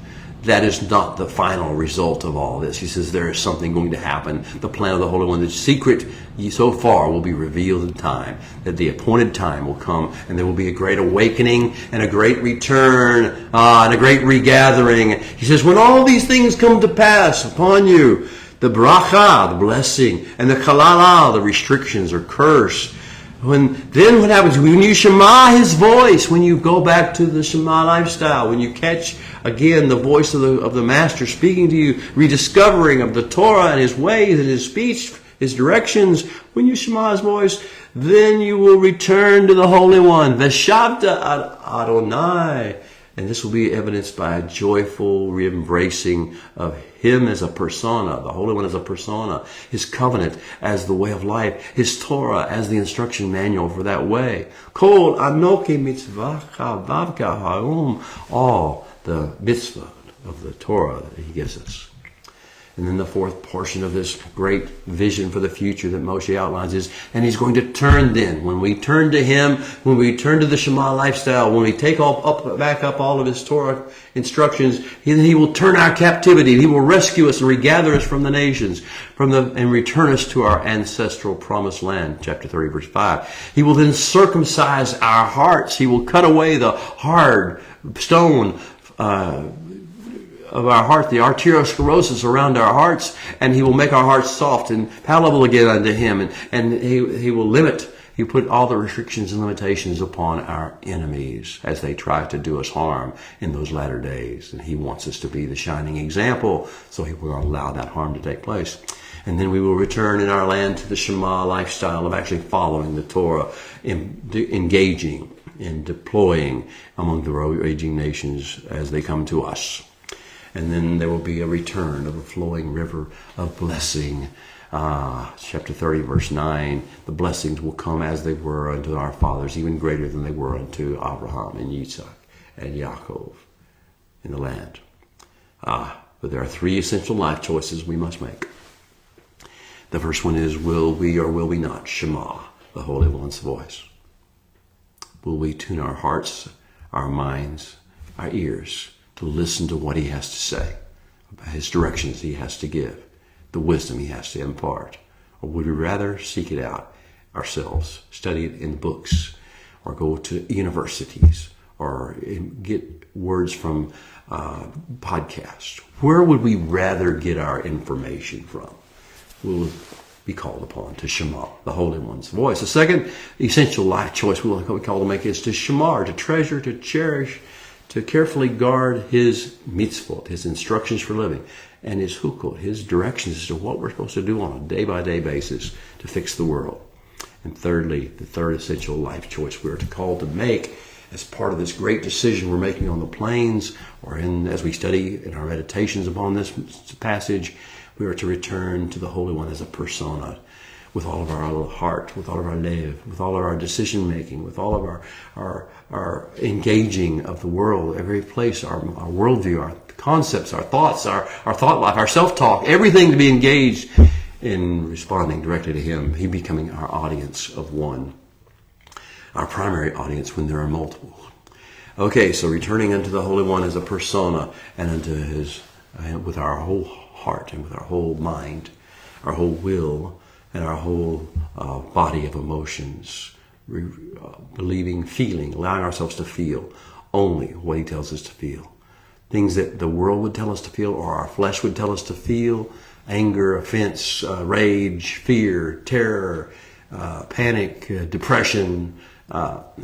That is not the final result of all this. He says there is something going to happen. The plan of the Holy One, the secret so far will be revealed in time, that the appointed time will come, and there will be a great awakening and a great return and a great regathering. He says, when all these things come to pass upon you, the bracha, the blessing, and the kalala, the restrictions or curse, then what happens? When you shema His voice, when you go back to the Shema lifestyle, when you catch again the voice of the Master speaking to you, rediscovering of the Torah and His ways and His speech, His directions, when you shema His voice, then you will return to the Holy One. Veshavta ad Adonai. And this will be evidenced by a joyful re-embracing of Him as a persona, the Holy One as a persona, His covenant as the way of life, His Torah as the instruction manual for that way. Kol anoki mitzvahcha vavka ha'um, all the mitzvah of the Torah that He gives us. And then the fourth portion of this great vision for the future that Moshe outlines is, and He's going to turn then. When we turn to Him, when we turn to the Shema lifestyle, when we take back up all of His Torah instructions, He will turn our captivity. He will rescue us and regather us from the nations, and return us to our ancestral promised land. Chapter 30, verse 5. He will then circumcise our hearts. He will cut away the hard stone of our heart, the arteriosclerosis around our hearts, and He will make our hearts soft and palatable again unto Him, and He will put all the restrictions and limitations upon our enemies as they try to do us harm in those latter days. And He wants us to be the shining example, so He will allow that harm to take place. And then we will return in our land to the Shema lifestyle of actually following the Torah, engaging and deploying among the raging nations as they come to us. And then there will be a return of a flowing river of blessing. Chapter 30, verse 9, the blessings will come as they were unto our fathers, even greater than they were unto Abraham and Yitzhak and Yaakov in the land. But there are three essential life choices we must make. The first one is, will we or will we not shema the Holy One's voice? Will we tune our hearts, our minds, our ears to listen to what He has to say, His directions He has to give, the wisdom He has to impart? Or would we rather seek it out ourselves, study it in books, or go to universities, or get words from podcasts? Where would we rather get our information from? We'll be called upon to shema the Holy One's voice. The second essential life choice we call to make is to shema, to treasure, to cherish, to carefully guard His mitzvot, His instructions for living, and His hukot, His directions as to what we're supposed to do on a day-by-day basis to fix the world. And thirdly, the third essential life choice we're called to make as part of this great decision we're making on the plains, or as we study in our meditations upon this passage, we are to return to the Holy One as a persona, with all of our heart, with all of our lev, with all of our decision making, with all of our engaging of the world, every place, our worldview, our concepts, our thoughts, our thought life, our self-talk, everything to be engaged in responding directly to Him, He becoming our audience of one, our primary audience when there are multiple. Okay, so returning unto the Holy One as a persona, and unto His, with our whole heart and with our whole mind, our whole will, and our whole body of emotions, believing, feeling, allowing ourselves to feel only what He tells us to feel. Things that the world would tell us to feel, or our flesh would tell us to feel: anger, offense, rage, fear, terror, panic, depression,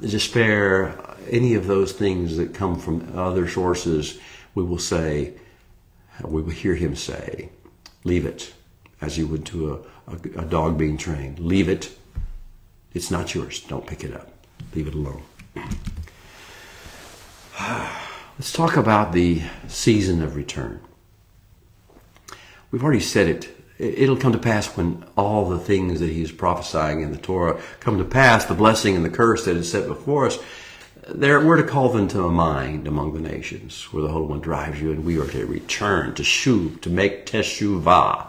despair, any of those things that come from other sources, we will hear Him say, leave it, as you would to a dog being trained. Leave it. It's not yours. Don't pick it up. Leave it alone. Let's talk about the season of return. We've already said it. It'll come to pass when all the things that He's prophesying in the Torah come to pass, the blessing and the curse that is set before us. We're to call them to mind among the nations, where the Holy One drives you, and we are to return, to make teshuvah.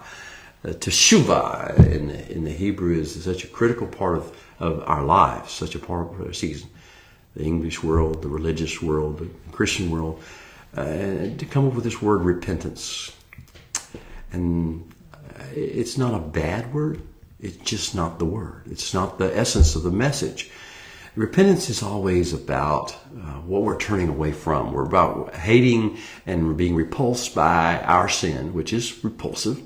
Teshuvah in the Hebrew is such a critical part of our lives, such a part of our season. The English world, the religious world, the Christian world, to come up with this word repentance. And it's not a bad word. It's just not the word. It's not the essence of the message. Repentance is always about what we're turning away from. We're about hating and being repulsed by our sin, which is repulsive,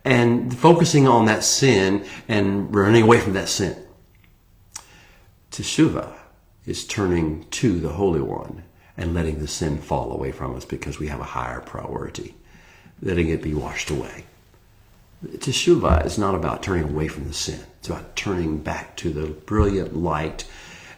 and focusing on that sin and running away from that sin. Teshuvah is turning to the Holy One and letting the sin fall away from us because we have a higher priority, letting it be washed away. Teshuvah is not about turning away from the sin. It's about turning back to the brilliant light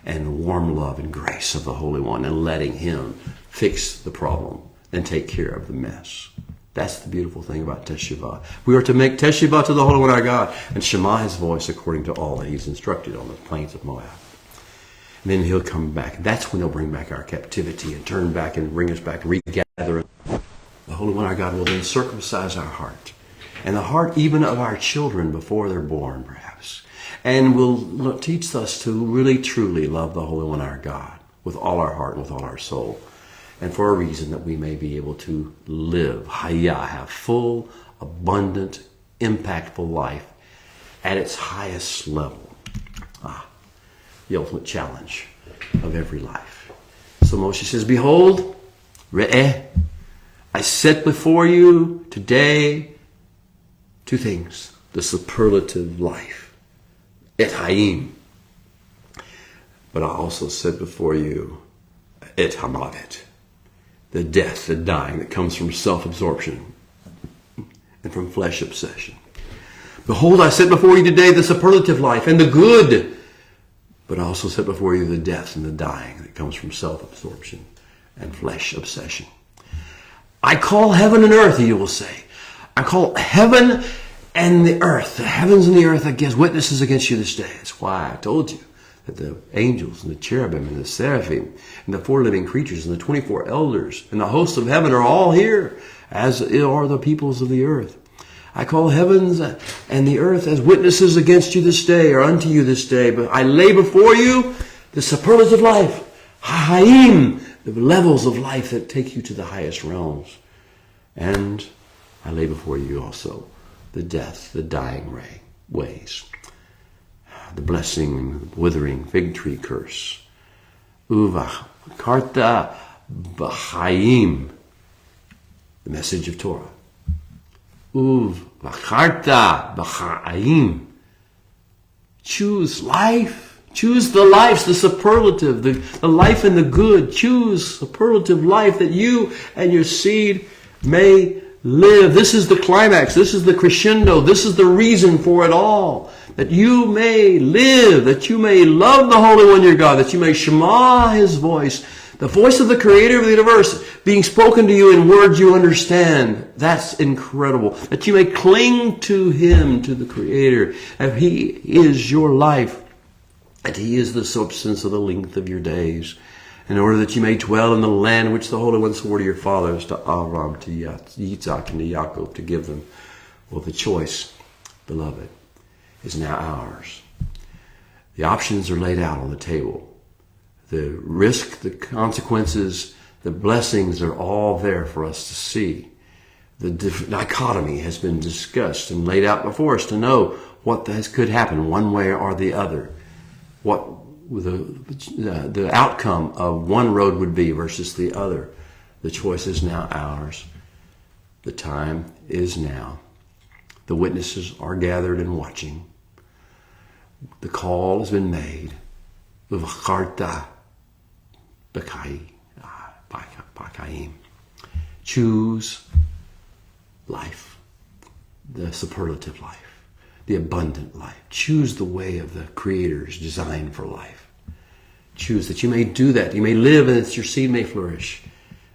and warm love and grace of the Holy One and letting Him fix the problem and take care of the mess. That's the beautiful thing about Teshuvah. We are to make Teshuvah to the Holy One our God and shema His voice according to all that He's instructed on the plains of Moab. And then He'll come back. That's when He'll bring back our captivity and turn back and bring us back and regather. The Holy One our God will then circumcise our heart, and the heart even of our children before they're born, perhaps, and will teach us to really truly love the Holy One our God with all our heart and with all our soul, and for a reason that we may be able to live, have full, abundant, impactful life at its highest level. The ultimate challenge of every life. So Moshe says, behold, re'eh, I set before you today two things: the superlative life, et hayim. But I also set before you et hamavet, the death, the dying that comes from self-absorption and from flesh obsession. Behold, I set before you today the superlative life and the good, but I also set before you the death and the dying that comes from self-absorption and flesh obsession. I call heaven and earth, you will say. I call heaven and the earth, the heavens and the earth, as witnesses against you this day. That's why I told you that the angels and the cherubim and the seraphim and the four living creatures and the 24 elders and the hosts of heaven are all here, as are the peoples of the earth. I call heavens and the earth as witnesses against you this day, or unto you this day. But I lay before you the superlative life, ha'ayim, the levels of life that take you to the highest realms. And I lay before you also the death, the dying ways, the blessing, withering fig tree curse. Uvacharta b'chaim, the message of Torah. Uvacharta b'chaim. Choose life. Choose the life, the superlative, the life and the good. Choose superlative life that you and your seed may live. This is the climax. This is the crescendo. This is the reason for it all. That you may live, that you may love the Holy One your God, that you may shema His voice, the voice of the Creator of the universe being spoken to you in words you understand. That's incredible. That you may cling to Him, to the Creator, that He is your life, that He is the substance of the length of your days, in order that you may dwell in the land which the Holy One swore to your fathers, to Abraham, to Yitzhak, and to Yaakov, to give them. Well, the choice, beloved, is now ours. The options are laid out on the table. The risk, the consequences, the blessings are all there for us to see. The dichotomy has been discussed and laid out before us to know what could happen one way or the other. What the outcome of one road would be versus the other. The choice is now ours. The time is now. The witnesses are gathered and watching. The call has been made. Choose life, the superlative life, the abundant life. Choose the way of the Creator's design for life. Choose that you may do that. You may live and that your seed may flourish,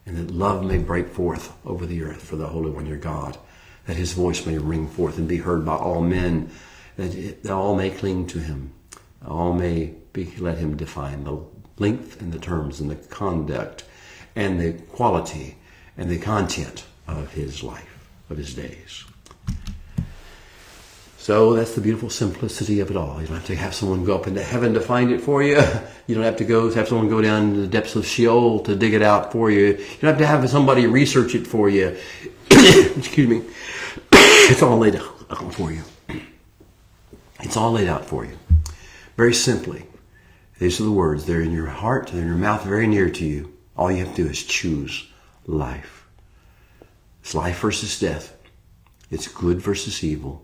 and that love may break forth over the earth for the Holy One your God, that His voice may ring forth and be heard by all men, that all may cling to Him, all may let Him define the length and the terms and the conduct and the quality and the content of His life, of His days. So that's the beautiful simplicity of it all. You don't have to have someone go up into heaven to find it for you. You don't have to have someone go down to the depths of Sheol to dig it out for you. You don't have somebody research it for you. Excuse me. It's all laid out for you. It's all laid out for you. Very simply. These are the words. They're in your heart, they're in your mouth, very near to you. All you have to do is choose life. It's life versus death. It's good versus evil.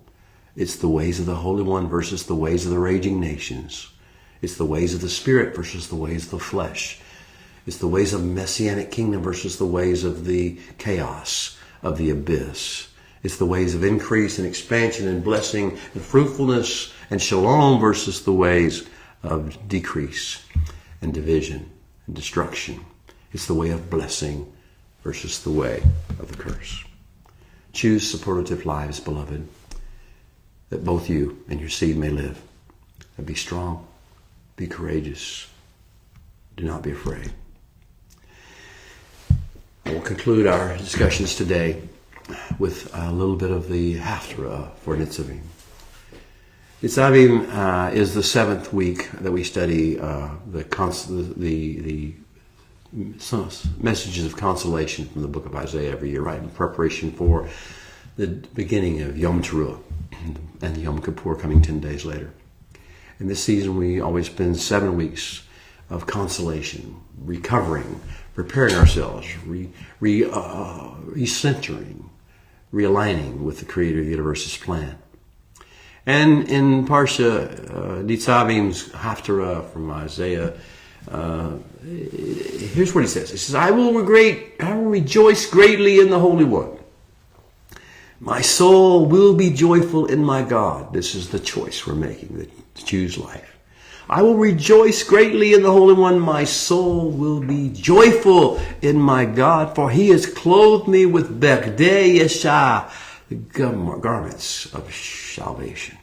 It's the ways of the Holy One versus the ways of the raging nations. It's the ways of the Spirit versus the ways of the flesh. It's the ways of the Messianic kingdom versus the ways of the chaos of the abyss. It's the ways of increase and expansion and blessing and fruitfulness and shalom versus the ways of decrease and division and destruction. It's the way of blessing versus the way of the curse. Choose superlative lives, beloved, that both you and your seed may live. And be strong, be courageous, do not be afraid. I will conclude our discussions today with a little bit of the haftarah for Mitzavim. Mitzavim is the 7th week that we study the messages of consolation from the book of Isaiah every year, right, in preparation for the beginning of Yom Teruah and Yom Kippur coming 10 days later. In this season, we always spend 7 weeks of consolation, recovering, preparing ourselves, recentering, realigning with the Creator of the universe's plan. And in Parsha Nitzavim's Haftarah from Isaiah, here's what he says. He says, I will rejoice greatly in the Holy One. My soul will be joyful in my God. This is the choice we're making, to choose life. I will rejoice greatly in the Holy One. My soul will be joyful in my God, for He has clothed me with Begdei Yeshua, the garments of salvation.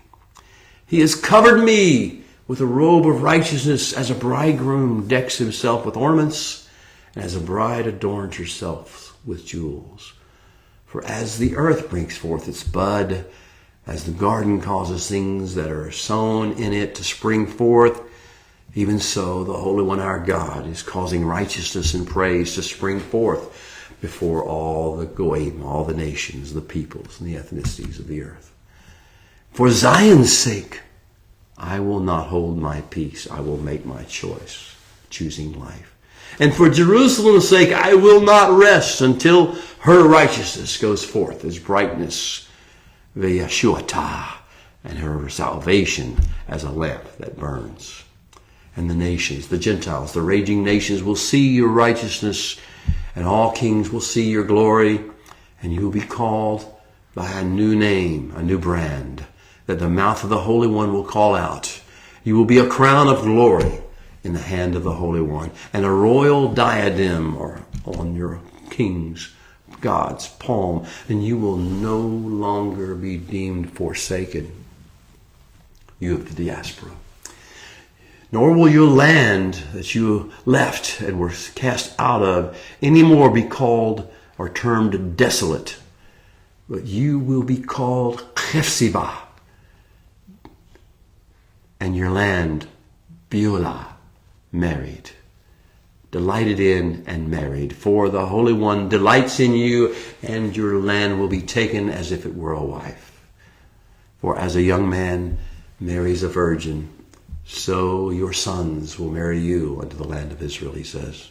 He has covered me with a robe of righteousness, as a bridegroom decks himself with ornaments, and as a bride adorns herself with jewels. For as the earth brings forth its bud, as the garden causes things that are sown in it to spring forth, even so the Holy One our God is causing righteousness and praise to spring forth before all the goyim, all the nations, the peoples, and the ethnicities of the earth. For Zion's sake, I will not hold my peace. I will make my choice, choosing life. And for Jerusalem's sake, I will not rest until her righteousness goes forth as brightness, v'yeshuatah, and her salvation as a lamp that burns. And the nations, the Gentiles, the raging nations will see your righteousness, and all kings will see your glory, and you will be called by a new name, a new brand, that the mouth of the Holy One will call out. You will be a crown of glory in the hand of the Holy One, and a royal diadem on your king's, God's palm, and you will no longer be deemed forsaken, you of the diaspora. Nor will your land that you left and were cast out of anymore be called or termed desolate, but you will be called Chefzibah, and your land Beulah, married, delighted in and married. For the Holy One delights in you, and your land will be taken as if it were a wife. For as a young man marries a virgin, so your sons will marry you unto the land of Israel, he says.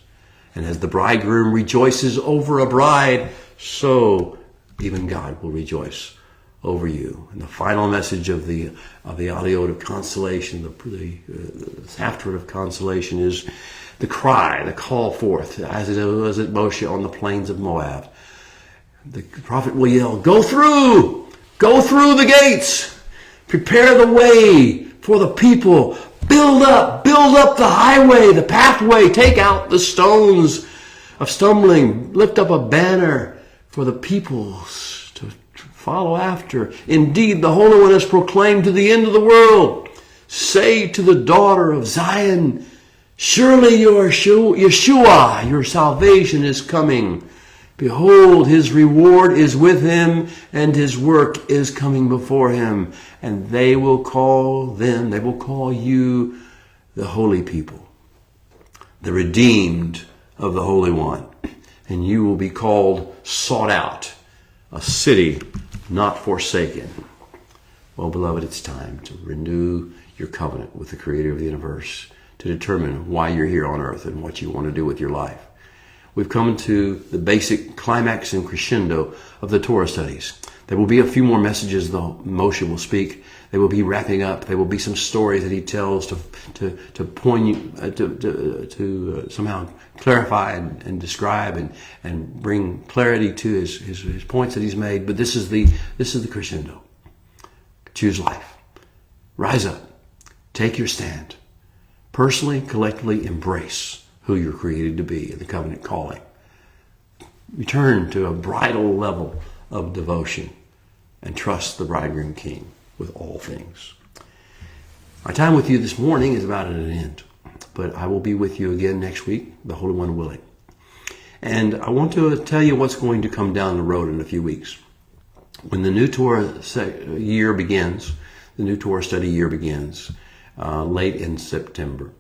And as the bridegroom rejoices over a bride, so even God will rejoice over you. And the final message of the audiot of consolation, the afterword of consolation, is the cry, the call forth, as it was at Moshe on the plains of Moab. The prophet will yell, go through the gates, prepare the way for the people, build up the highway, the pathway, take out the stones of stumbling, lift up a banner for the peoples to follow after. Indeed, the Holy One has proclaimed to the end of the world, say to the daughter of Zion, surely your Yeshua, your salvation is coming. Behold, his reward is with him, and his work is coming before him. And they will call you the holy people, the redeemed of the Holy One. And you will be called sought out, a city not forsaken. Well, beloved, it's time to renew your covenant with the Creator of the universe, to determine why you're here on earth and what you want to do with your life. We've come to the basic climax and crescendo of the Torah studies. There will be a few more messages though Moshe will speak. They will be wrapping up. There will be some stories that he tells to point to somehow clarify and describe and bring clarity to his points that he's made. But this is the crescendo. Choose life. Rise up. Take your stand. Personally, collectively embrace who you're created to be in the covenant calling. Return to a bridal level of devotion and trust the bridegroom king with all things. Our time with you this morning is about at an end, but I will be with you again next week, the Holy One willing. And I want to tell you what's going to come down the road in a few weeks. When the new Torah year begins, the new Torah study year begins late in September.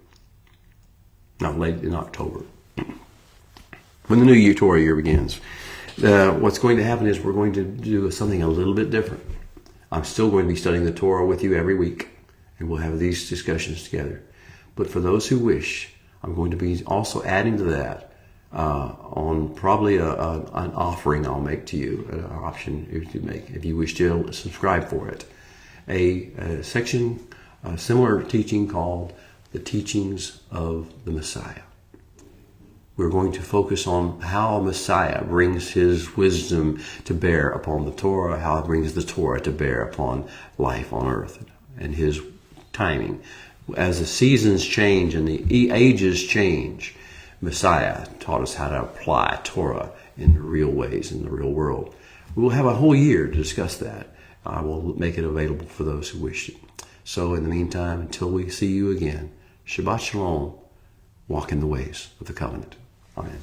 Not late in October. When the new Torah year begins, what's going to happen is we're going to do something a little bit different. I'm still going to be studying the Torah with you every week, and we'll have these discussions together. But for those who wish, I'm going to be also adding to that on probably an offering I'll make to you, an option to make if you wish to subscribe for it. A section, a similar teaching called the teachings of the Messiah. We're going to focus on how Messiah brings his wisdom to bear upon the Torah, how it brings the Torah to bear upon life on earth, and his timing. As the seasons change and the ages change, Messiah taught us how to apply Torah in real ways in the real world. We will have a whole year to discuss that. I will make it available for those who wish it. So in the meantime, until we see you again, Shabbat Shalom, walk in the ways of the covenant. Amen.